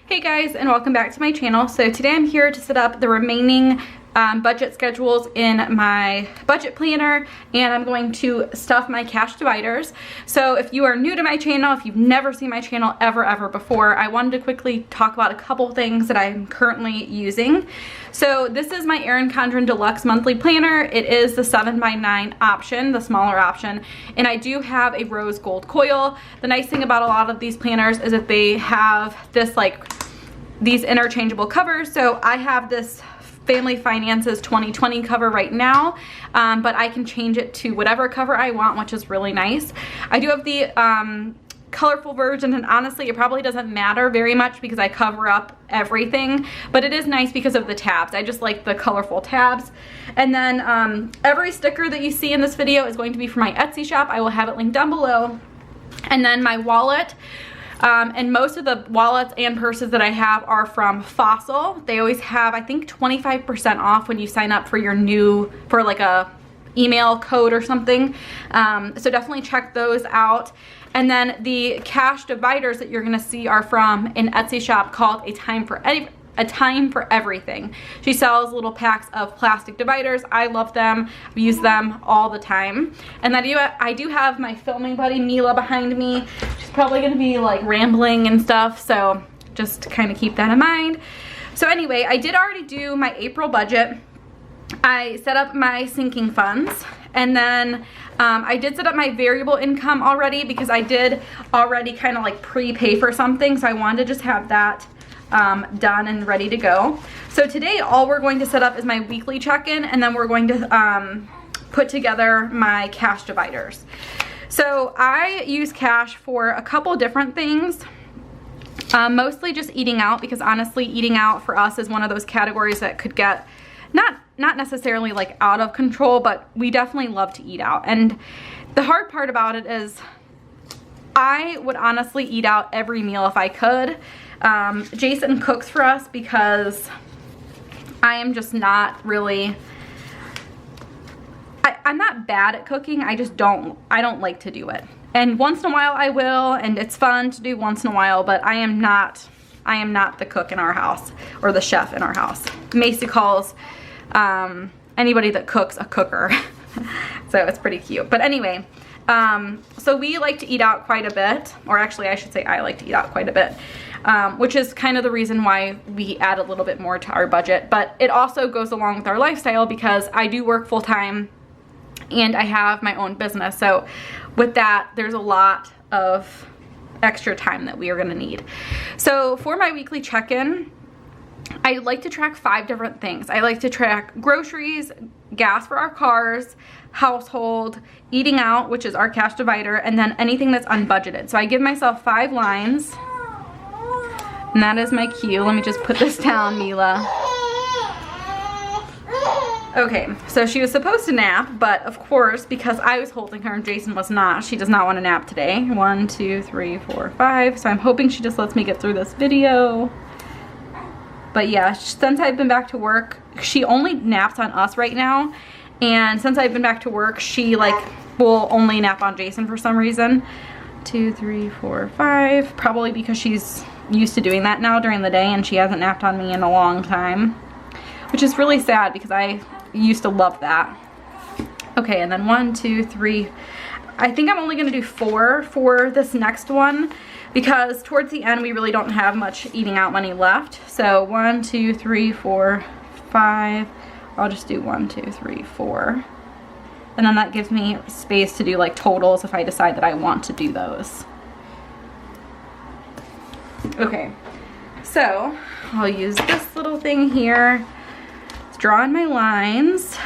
Hey guys, and welcome back to my channel. So today I'm here to set up the remaining budget schedules in my budget planner, and I'm going to stuff my cash dividers. So if you are new to my channel, if you've never seen my channel ever before, I wanted to quickly talk about a couple things that I'm currently using. So this is my Erin Condren Deluxe monthly planner. It is the 7x9 option, the smaller option, and I do have a rose gold coil. The nice thing about a lot of these planners is that they have this these interchangeable covers. So I have this Family Finances 2020 cover right now, but I can change it to whatever cover I want, which is really nice. I do have the colorful version, and honestly it probably doesn't matter very much because I cover up everything, but it is nice because of the tabs. I just like the colorful tabs. And then every sticker that you see in this video is going to be for my Etsy shop. I will have it linked down below. And then my wallet. And most of the wallets and purses that I have are from Fossil. They always have, I think, 25% off when you sign up for for like a email code or something. So definitely check those out. And then the cash dividers that you're gonna see are from an Etsy shop called A Time for Everything. She sells little packs of plastic dividers. I love them. I use them all the time. And then I do have my filming buddy Mila behind me. She's probably gonna be like rambling and stuff, so just kind of keep that in mind. So anyway, I did already do my April budget. I set up my sinking funds, and then I did set up my variable income already because I did already kind of like prepay for something, so I wanted to just have that done and ready to go. So today all we're going to set up is my weekly check-in, and then we're going to put together my cash dividers. So I use cash for a couple different things, mostly just eating out, because honestly eating out for us is one of those categories that could get not necessarily like out of control, but we definitely love to eat out. And the hard part about it is I would honestly eat out every meal if I could. Jason cooks for us because I am just not really, I'm not bad at cooking. I don't like to do it. And once in a while I will, and it's fun to do once in a while, but I am not the cook in our house, or the chef in our house. Macy calls anybody that cooks a cooker. So it's pretty cute. But anyway, so we like to eat out quite a bit, or actually I should say I like to eat out quite a bit, which is kind of the reason why we add a little bit more to our budget. But it also goes along with our lifestyle because I do work full-time and I have my own business. So with that, there's a lot of extra time that we are gonna need. So for my weekly check-in, I like to track 5 different things. I like to track groceries, gas for our cars, household, eating out, which is our cash divider, and then anything that's unbudgeted. So I give myself 5 lines, and that is my cue. Let me just put this down, Mila. Okay, so she was supposed to nap, but of course, because I was holding her and Jason was not, she does not want to nap today. 1, 2, 3, 4, 5. So I'm hoping she just lets me get through this video. But yeah, since I've been back to work, she only naps on us right now. And since I've been back to work, she will only nap on Jason for some reason. 2, 3, 4, 5. Probably because she's used to doing that now during the day, and she hasn't napped on me in a long time. Which is really sad because I used to love that. Okay, and then 1, 2, 3. I think I'm only gonna do 4 for this next one because towards the end we really don't have much eating out money left. So 1, 2, 3, 4, 5. I'll just do 1, 2, 3, 4. And then that gives me space to do like totals if I decide that I want to do those. Okay, so I'll use this little thing here. Drawing my lines.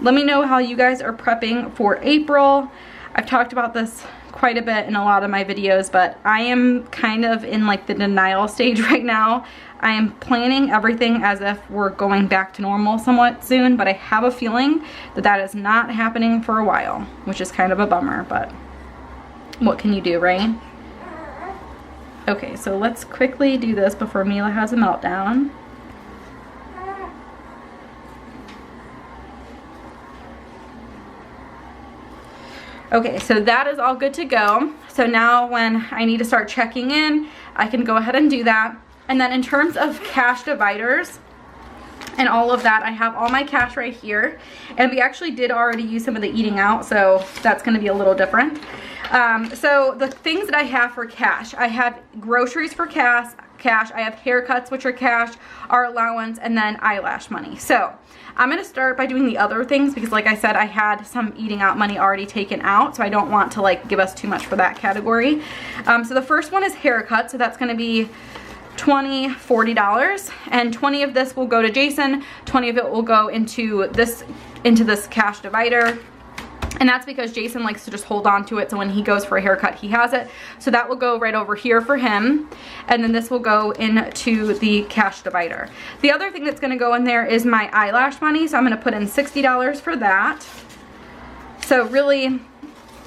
Let me know how you guys are prepping for April. I've talked about this quite a bit in a lot of my videos, but I am kind of in like the denial stage right now. I am planning everything as if we're going back to normal somewhat soon, but I have a feeling that that is not happening for a while, which is kind of a bummer, but what can you do, right? Okay, so let's quickly do this before Mila has a meltdown. Okay, so that is all good to go. So now when I need to start checking in, I can go ahead and do that. And then in terms of cash dividers and all of that, I have all my cash right here. And we actually did already use some of the eating out, so that's gonna be a little different. So the things that I have for cash, I have groceries for cash, I have haircuts, which are cash, our allowance, and then eyelash money. So I'm gonna start by doing the other things because like I said, I had some eating out money already taken out, so I don't want to like give us too much for that category. So the first one is haircut, so that's gonna be $20, $40, and 20 of this will go to Jason, 20 of it will go into this cash divider. And that's because Jason likes to just hold on to it, so when he goes for a haircut, he has it. So that will go right over here for him, and then this will go into the cash divider. The other thing that's gonna go in there is my eyelash money, so I'm gonna put in $60 for that. So really,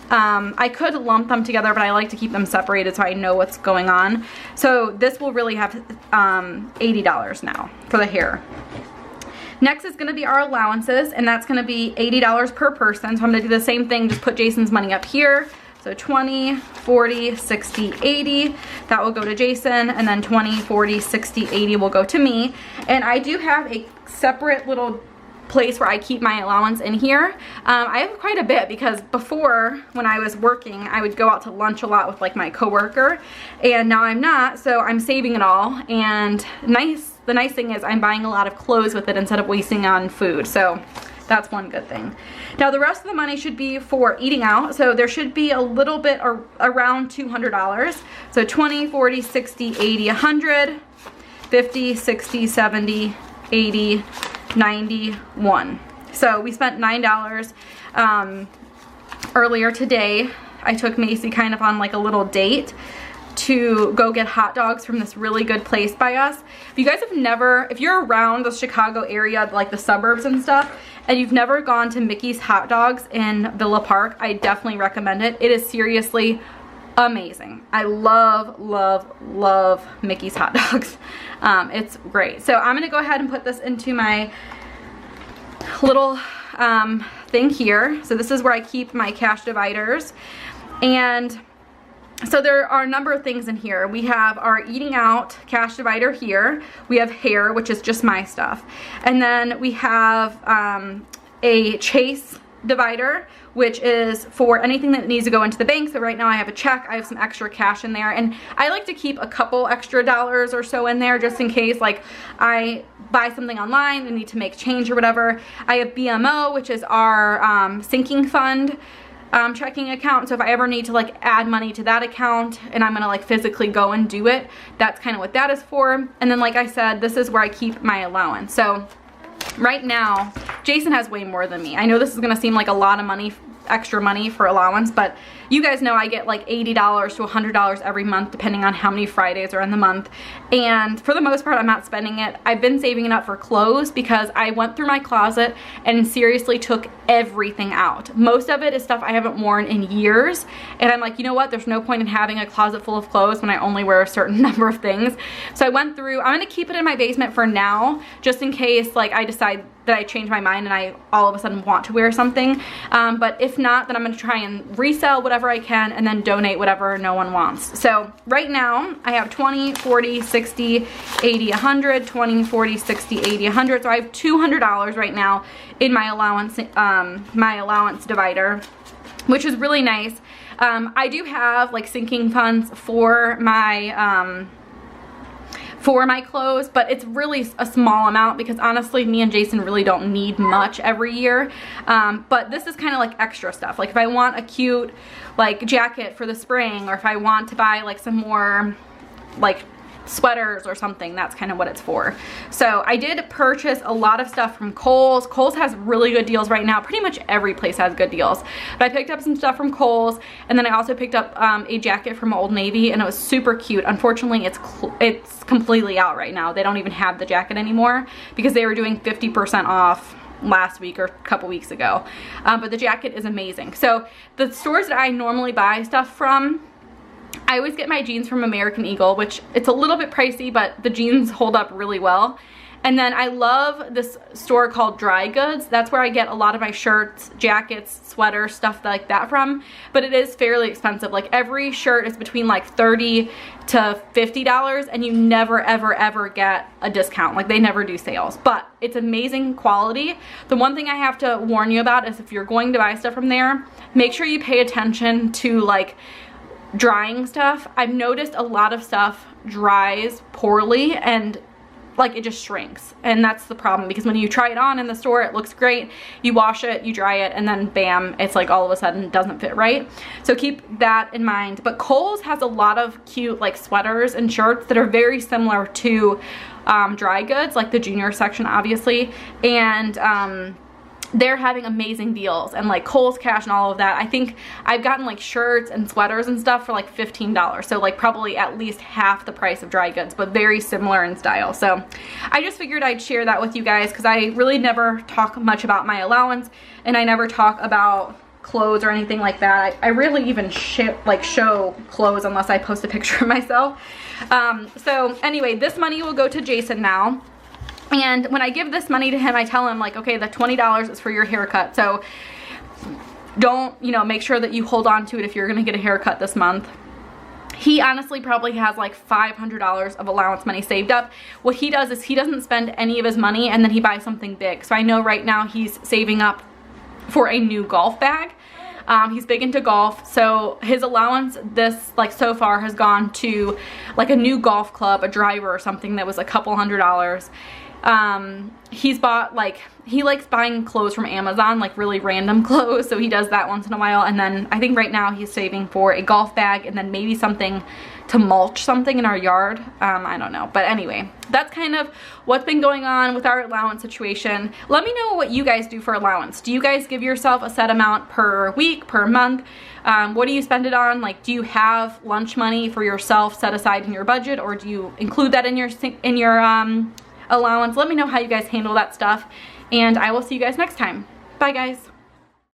I could lump them together, but I like to keep them separated so I know what's going on. So this will really have $80 now for the hair. Next is gonna be our allowances, and that's gonna be $80 per person. So I'm gonna do the same thing, just put Jason's money up here. So 20, 40, 60, 80, that will go to Jason, and then 20, 40, 60, 80 will go to me. And I do have a separate little place where I keep my allowance in here. I have quite a bit because before, when I was working, I would go out to lunch a lot with like my coworker, and now I'm not, so I'm saving it all. And the nice thing is I'm buying a lot of clothes with it instead of wasting on food, so that's one good thing. Now the rest of the money should be for eating out, so there should be a little bit around $200. So 20, 40, 60, 80, 100, 50, 60, 70, 80, 91. So we spent $9 earlier today. I took Macy kind of on like a little date to go get hot dogs from this really good place by us. If you guys have never, if you're around the Chicago area, like the suburbs and stuff, and you've never gone to Mickey's Hot Dogs in Villa Park, I definitely recommend it. It is seriously amazing. I love, love, love Mickey's Hot Dogs. It's great. So I'm gonna go ahead and put this into my little thing here. So this is where I keep my cash dividers. And so there are a number of things in here. We have our eating out cash divider here. We have hair, which is just my stuff. And then we have a Chase divider, which is for anything that needs to go into the bank. So right now I have a check, I have some extra cash in there, and I like to keep a couple extra dollars or so in there just in case like I buy something online and need to make change or whatever. I have BMO, which is our sinking fund checking account, so if I ever need to like add money to that account and I'm gonna like physically go and do it, that's kind of what that is for. And then like I said, this is where I keep my allowance. So right now, Jason has way more than me. I know this is gonna seem like a lot of money, extra money for allowance, but you guys know I get like $80 to $100 every month depending on how many Fridays are in the month, and for the most part I'm not spending it. I've been saving it up for clothes because I went through my closet and seriously took everything out. Most of it is stuff I haven't worn in years, and I'm like, you know what, there's no point in having a closet full of clothes when I only wear a certain number of things. So I went through, I'm gonna keep it in my basement for now just in case like I decide that I change my mind and I all of a sudden want to wear something, but if not, then I'm gonna try and resell whatever I can and then donate whatever no one wants. So right now I have 20, 40, 60, 80, 100, 20, 40, 60, 80, 100. So I have $200 right now in my allowance divider, which is really nice. I do have like sinking funds for my clothes, but it's really a small amount because honestly me and Jason really don't need much every year, but this is kind of like extra stuff. Like if I want a cute like jacket for the spring, or if I want to buy like some more like sweaters or something, that's kind of what it's for. So I did purchase a lot of stuff from Kohl's. Kohl's has really good deals right now. Pretty much every place has good deals, but I picked up some stuff from Kohl's, and then I also picked up a jacket from Old Navy, and it was super cute. Unfortunately it's completely out right now. They don't even have the jacket anymore because they were doing 50% off last week or a couple weeks ago, but the jacket is amazing. So the stores that I normally buy stuff from, I always get my jeans from American Eagle, which it's a little bit pricey, but the jeans hold up really well. And then I love this store called Dry Goods. That's where I get a lot of my shirts, jackets, sweaters, stuff like that from. But it is fairly expensive. Like every shirt is between like $30 to $50 and you never ever ever get a discount. Like they never do sales, but it's amazing quality. The one thing I have to warn you about is if you're going to buy stuff from there, make sure you pay attention to like drying stuff. I've noticed a lot of stuff dries poorly and like it just shrinks, and that's the problem, because when you try it on in the store it looks great, you wash it, you dry it, and then bam, it's like all of a sudden doesn't fit right. So keep that in mind. But Kohl's has a lot of cute like sweaters and shirts that are very similar to Dry Goods, like the junior section obviously, and they're having amazing deals, and like Kohl's Cash and all of that. I think I've gotten like shirts and sweaters and stuff for like $15. So like probably at least half the price of Dry Goods, but very similar in style. So I just figured I'd share that with you guys because I really never talk much about my allowance, and I never talk about clothes or anything like that. I rarely even show clothes unless I post a picture of myself. So anyway, this money will go to Jason now. And when I give this money to him, I tell him like, okay, the $20 is for your haircut. So don't, you know, make sure that you hold on to it if you're gonna get a haircut this month. He honestly probably has like $500 of allowance money saved up. What he does is he doesn't spend any of his money and then he buys something big. So I know right now he's saving up for a new golf bag. He's big into golf, so his allowance this like so far has gone to like a new golf club, a driver or something that was a couple $100. He's bought like, he likes buying clothes from Amazon, like really random clothes, so he does that once in a while. And then I think right now he's saving for a golf bag and then maybe something to mulch something in our yard. I don't know, but anyway, that's kind of what's been going on with our allowance situation. Let me know what you guys do for allowance. Do you guys give yourself a set amount per week, per month? What do you spend it on? Like, do you have lunch money for yourself set aside in your budget, or do you include that in your allowance? Let me know how you guys handle that stuff, and I will see you guys next time. Bye guys.